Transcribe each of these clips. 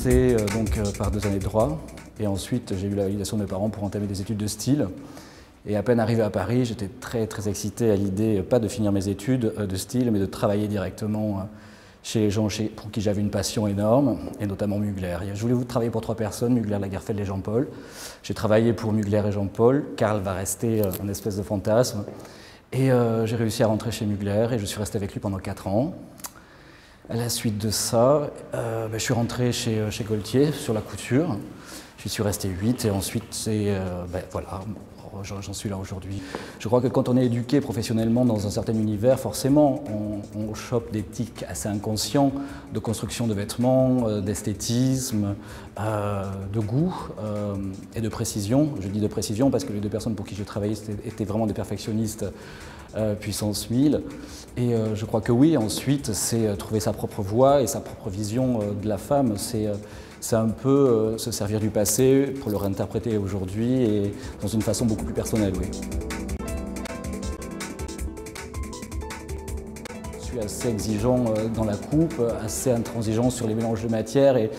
commencé par 2 années de droit et ensuite j'ai eu la validation de mes parents pour entamer des études de style. Et à peine arrivé à Paris, j'étais très excité à l'idée, pas de finir mes études de style, mais de travailler directement chez les gens pour qui j'avais une passion énorme, et notamment Mugler. Je voulais travailler pour 3 personnes, Mugler, Lagerfeld et Jean-Paul. J'ai travaillé pour Mugler et Jean-Paul, Karl va rester un espèce de fantasme. Et j'ai réussi à rentrer chez Mugler et je suis resté avec lui pendant 4 ans. À la suite de ça, je suis rentré chez Gaultier sur la couture. J'y suis resté 8 et ensuite, voilà, j'en suis là aujourd'hui. Je crois que quand on est éduqué professionnellement dans un certain univers, forcément, on chope des tics assez inconscients de construction de vêtements, d'esthétisme, de goût et de précision. Je dis de précision parce que les 2 personnes pour qui je travaillais étaient vraiment des perfectionnistes puissance 1000. Et je crois que oui, ensuite, c'est trouver sa propre voie et sa propre vision de la femme. C'est un peu se servir du passé pour le réinterpréter aujourd'hui et dans une façon beaucoup plus personnelle, oui. Je suis assez exigeant dans la coupe, assez intransigeant sur les mélanges de matières et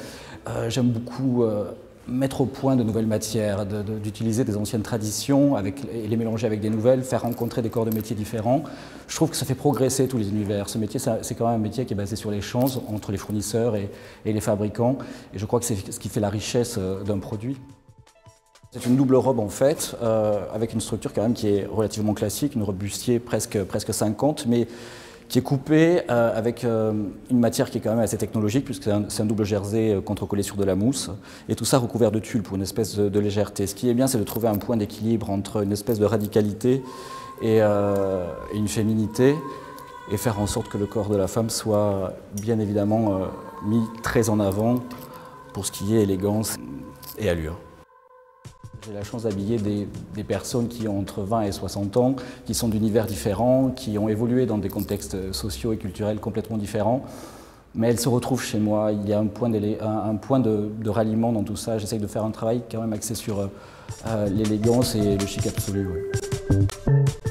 j'aime beaucoup mettre au point de nouvelles matières, d'utiliser des anciennes traditions et les mélanger avec des nouvelles, faire rencontrer des corps de métiers différents. Je trouve que ça fait progresser tous les univers. Ce métier, c'est quand même un métier qui est basé sur l'échange entre les fournisseurs et les fabricants. Et je crois que c'est ce qui fait la richesse d'un produit. C'est une double robe en fait, avec une structure quand même qui est relativement classique, une robe bustier presque 50, mais qui est coupée avec une matière qui est quand même assez technologique puisque c'est un double jersey contrecollé sur de la mousse et tout ça recouvert de tulle pour une espèce de légèreté. Ce qui est bien, c'est de trouver un point d'équilibre entre une espèce de radicalité et une féminité et faire en sorte que le corps de la femme soit bien évidemment mis très en avant pour ce qui est élégance et allure. J'ai la chance d'habiller des personnes qui ont entre 20 et 60 ans, qui sont d'univers différents, qui ont évolué dans des contextes sociaux et culturels complètement différents. Mais elles se retrouvent chez moi, il y a un point de ralliement dans tout ça. J'essaye de faire un travail quand même axé sur l'élégance et le chic absolu. Ouais.